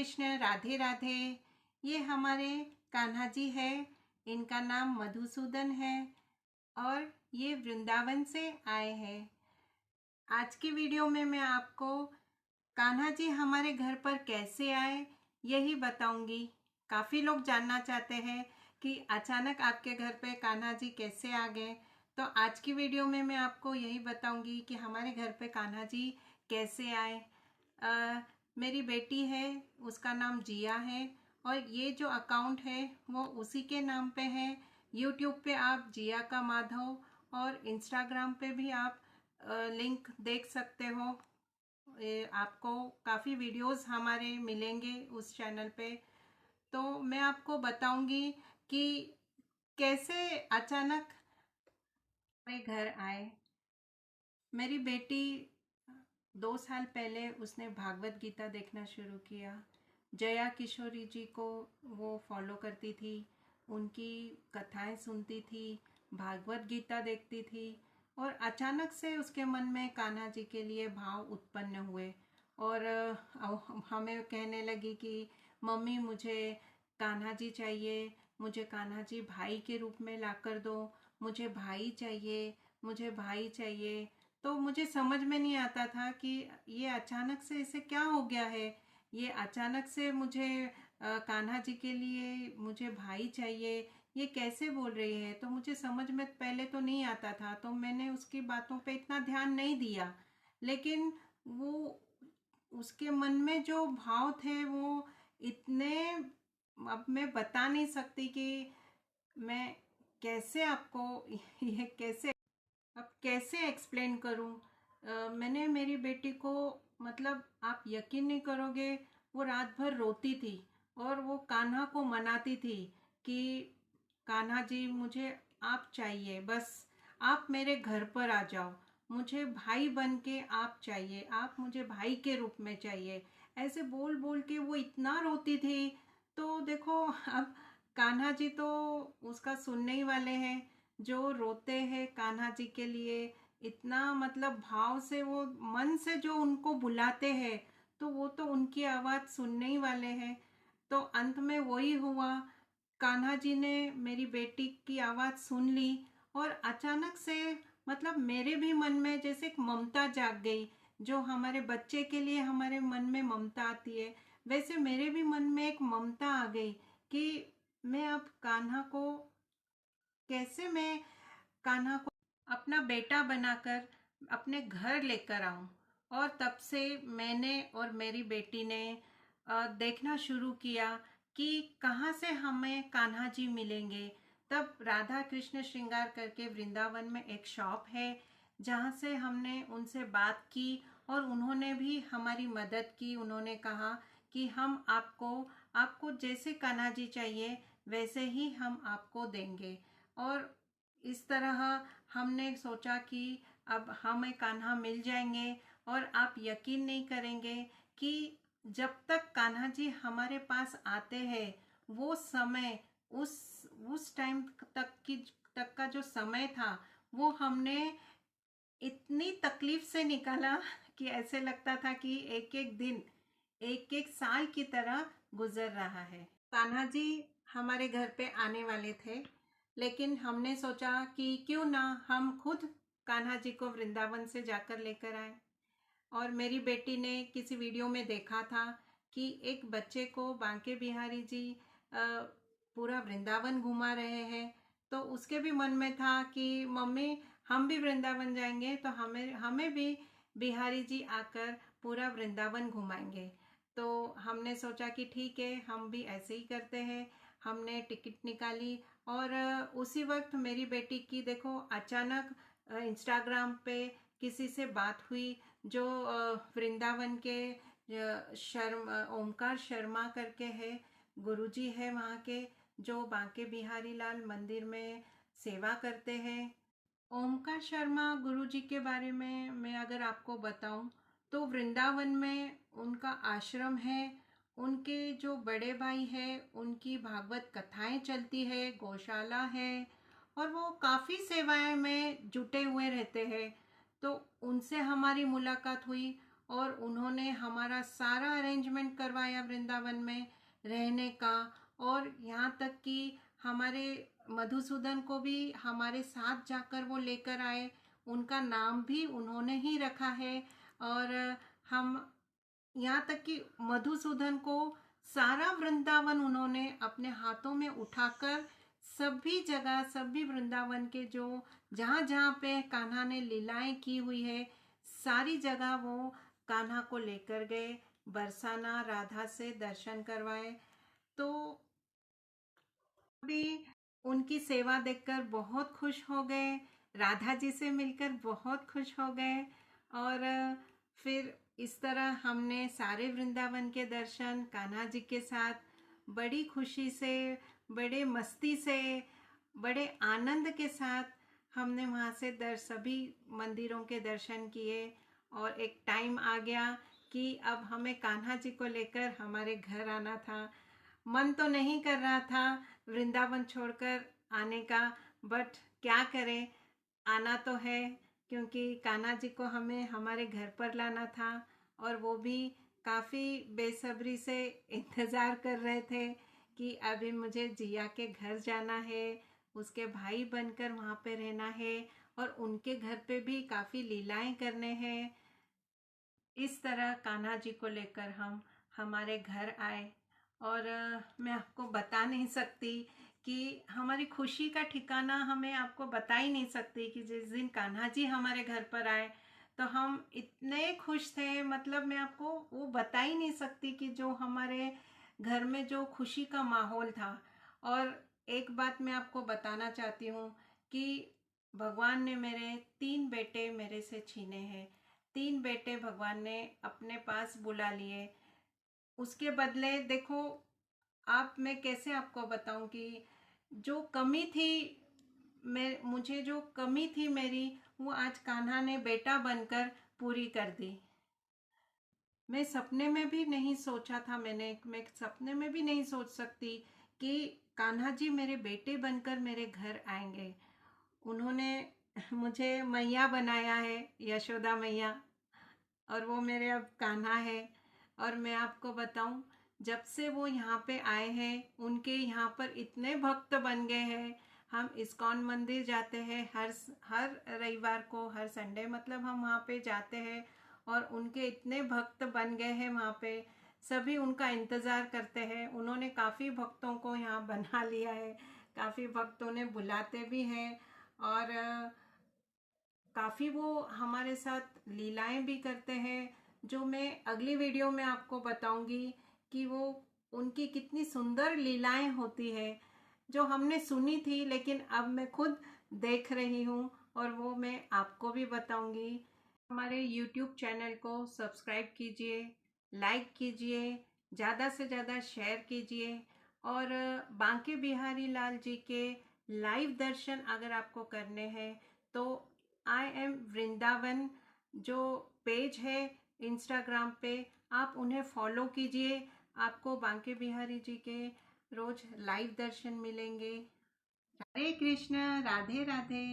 कृष्ण, राधे राधे। ये हमारे कान्हा जी है। इनका नाम मधुसूदन है और ये वृंदावन से आए हैं। आज की वीडियो में मैं आपको कान्हा जी हमारे घर पर कैसे आए यही बताऊंगी। काफ़ी लोग जानना चाहते हैं कि अचानक आपके घर पे कान्हा जी कैसे आ गए। तो आज की वीडियो में मैं आपको यही बताऊंगी कि हमारे घर पे कान्हा जी कैसे आए। मेरी बेटी है, उसका नाम जिया है और ये जो अकाउंट है वो उसी के नाम पे है। यूट्यूब पे आप जिया का माधव और इंस्टाग्राम पे भी आप लिंक देख सकते हो। आपको काफ़ी वीडियोस हमारे मिलेंगे उस चैनल पे। तो मैं आपको बताऊंगी कि कैसे अचानक हमारे घर आए। मेरी बेटी 2 साल पहले उसने भागवत गीता देखना शुरू किया। जया किशोरी जी को वो फॉलो करती थी, उनकी कथाएं सुनती थी, भागवत गीता देखती थी और अचानक से उसके मन में कान्हा जी के लिए भाव उत्पन्न हुए और हमें कहने लगी कि मम्मी मुझे कान्हा जी चाहिए, मुझे कान्हा जी भाई के रूप में ला कर दो, मुझे भाई चाहिए, मुझे भाई चाहिए। तो मुझे समझ में नहीं आता था कि ये अचानक से इसे क्या हो गया है। ये अचानक से मुझे कान्हा जी के लिए मुझे भाई चाहिए, ये कैसे बोल रही है। तो मुझे समझ में पहले तो नहीं आता था, तो मैंने उसकी बातों पे इतना ध्यान नहीं दिया। लेकिन वो उसके मन में जो भाव थे वो इतने, अब मैं बता नहीं सकती कि मैं कैसे आपको ये कैसे, अब कैसे एक्सप्लेन करूं। मैंने मेरी बेटी को, मतलब आप यकीन नहीं करोगे, वो रात भर रोती थी और वो कान्हा को मनाती थी कि कान्हा जी मुझे आप चाहिए, बस आप मेरे घर पर आ जाओ, मुझे भाई बन के आप चाहिए, आप मुझे भाई के रूप में चाहिए। ऐसे बोल बोल के वो इतना रोती थी। तो देखो, अब कान्हा जी तो उसका सुनने ही वाले हैं। जो रोते हैं कान्हा जी के लिए इतना, मतलब भाव से, वो मन से जो उनको बुलाते हैं, तो वो तो उनकी आवाज़ सुनने ही वाले हैं। तो अंत में वही हुआ, कान्हा जी ने मेरी बेटी की आवाज़ सुन ली और अचानक से, मतलब मेरे भी मन में जैसे एक ममता जाग गई। जो हमारे बच्चे के लिए हमारे मन में ममता आती है, वैसे मेरे भी मन में एक ममता आ गई कि मैं अब कान्हा को कैसे, मैं कान्हा को अपना बेटा बनाकर अपने घर लेकर आऊं। और तब से मैंने और मेरी बेटी ने देखना शुरू किया कि कहाँ से हमें कान्हा जी मिलेंगे। तब राधा कृष्ण श्रृंगार करके वृंदावन में एक शॉप है, जहाँ से हमने उनसे बात की और उन्होंने भी हमारी मदद की। उन्होंने कहा कि हम आपको आपको जैसे कान्हा जी चाहिए वैसे ही हम आपको देंगे। और इस तरह हमने सोचा कि अब हमें कान्हा मिल जाएंगे। और आप यकीन नहीं करेंगे कि जब तक कान्हा जी हमारे पास आते हैं, वो समय, उस टाइम तक का जो समय था, वो हमने इतनी तकलीफ से निकाला कि ऐसे लगता था कि एक एक दिन एक एक साल की तरह गुजर रहा है। कान्हा जी हमारे घर पे आने वाले थे, लेकिन हमने सोचा कि क्यों ना हम खुद कान्हा जी को वृंदावन से जाकर लेकर आए। और मेरी बेटी ने किसी वीडियो में देखा था कि एक बच्चे को बांके बिहारी जी पूरा वृंदावन घुमा रहे हैं। तो उसके भी मन में था कि मम्मी हम भी वृंदावन जाएंगे तो हमें हमें भी बिहारी जी आकर पूरा वृंदावन घुमाएंगे। तो हमने सोचा कि ठीक है, हम भी ऐसे ही करते हैं। हमने टिकट निकाली और उसी वक्त मेरी बेटी की, देखो, अचानक इंस्टाग्राम पे किसी से बात हुई जो वृंदावन के ओमकार शर्मा करके है, गुरुजी है वहाँ के, जो बांके बिहारी लाल मंदिर में सेवा करते हैं। ओमकार शर्मा गुरुजी के बारे में मैं अगर आपको बताऊं, तो वृंदावन में उनका आश्रम है। उनके जो बड़े भाई है, उनकी भागवत कथाएं चलती है, गौशाला है और वो काफ़ी सेवाएं में जुटे हुए रहते हैं। तो उनसे हमारी मुलाकात हुई और उन्होंने हमारा सारा अरेंजमेंट करवाया वृंदावन में रहने का। और यहाँ तक कि हमारे मधुसूदन को भी हमारे साथ जाकर वो लेकर आए, उनका नाम भी उन्होंने ही रखा है। और हम यहाँ तक कि मधुसूदन को सारा वृंदावन उन्होंने अपने हाथों में उठाकर सभी जगह, सभी वृंदावन के जो जहाँ जहाँ पे कान्हा ने लीलाएं की हुई है, सारी जगह वो कान्हा को लेकर गए, बरसाना राधा से दर्शन करवाए। तो भी उनकी सेवा देखकर बहुत खुश हो गए, राधा जी से मिलकर बहुत खुश हो गए। और फिर इस तरह हमने सारे वृंदावन के दर्शन कान्हा जी के साथ बड़ी खुशी से, बड़े मस्ती से, बड़े आनंद के साथ हमने वहाँ से सभी मंदिरों के दर्शन किए। और एक टाइम आ गया कि अब हमें कान्हा जी को लेकर हमारे घर आना था। मन तो नहीं कर रहा था वृंदावन छोड़कर आने का, बट क्या करें, आना तो है, क्योंकि कान्हा जी को हमें हमारे घर पर लाना था। और वो भी काफ़ी बेसब्री से इंतज़ार कर रहे थे कि अभी मुझे जिया के घर जाना है, उसके भाई बनकर वहाँ पे रहना है और उनके घर पे भी काफ़ी लीलाएं करने हैं। इस तरह कान्हा जी को लेकर हम हमारे घर आए। और मैं आपको बता नहीं सकती कि हमारी खुशी का ठिकाना हमें आपको बता ही नहीं सकती कि जिस दिन कान्हा जी हमारे घर पर आए तो हम इतने खुश थे, मतलब मैं आपको वो बता ही नहीं सकती कि जो हमारे घर में जो खुशी का माहौल था। और एक बात मैं आपको बताना चाहती हूँ कि भगवान ने मेरे 3 बेटे मेरे से छीने हैं। 3 बेटे भगवान ने अपने पास बुला लिए। उसके बदले देखो, आप मैं कैसे आपको बताऊं कि जो कमी थी, मुझे जो कमी थी मेरी, वो आज कान्हा ने बेटा बनकर पूरी कर दी। मैं सपने में भी नहीं सोचा था, मैं सपने में भी नहीं सोच सकती कि कान्हा जी मेरे बेटे बनकर मेरे घर आएंगे। उन्होंने मुझे मैया बनाया है, यशोदा मैया, और वो मेरे अब कान्हा है। और मैं आपको बताऊं, जब से वो यहाँ पे आए हैं उनके यहाँ पर इतने भक्त बन गए हैं। हम इस्कॉन मंदिर जाते हैं हर रविवार को, हर संडे मतलब हम वहाँ पे जाते हैं। और उनके इतने भक्त बन गए हैं वहाँ पे, सभी उनका इंतज़ार करते हैं। उन्होंने काफ़ी भक्तों को यहाँ बना लिया है, काफ़ी भक्त उन्हें बुलाते भी हैं। और काफ़ी वो हमारे साथ लीलाएं भी करते हैं, जो मैं अगली वीडियो में आपको बताऊंगी कि वो उनकी कितनी सुंदर लीलाएं होती है, जो हमने सुनी थी लेकिन अब मैं खुद देख रही हूँ और वो मैं आपको भी बताऊंगी। हमारे YouTube चैनल को सब्सक्राइब कीजिए, लाइक कीजिए, ज़्यादा से ज़्यादा शेयर कीजिए। और बांके बिहारी लाल जी के लाइव दर्शन अगर आपको करने हैं तो आई एम वृंदावन जो पेज है इंस्टाग्राम पे, आप उन्हें फॉलो कीजिए। आपको बांके बिहारी जी के रोज लाइव दर्शन मिलेंगे। हरे कृष्ण, राधे राधे।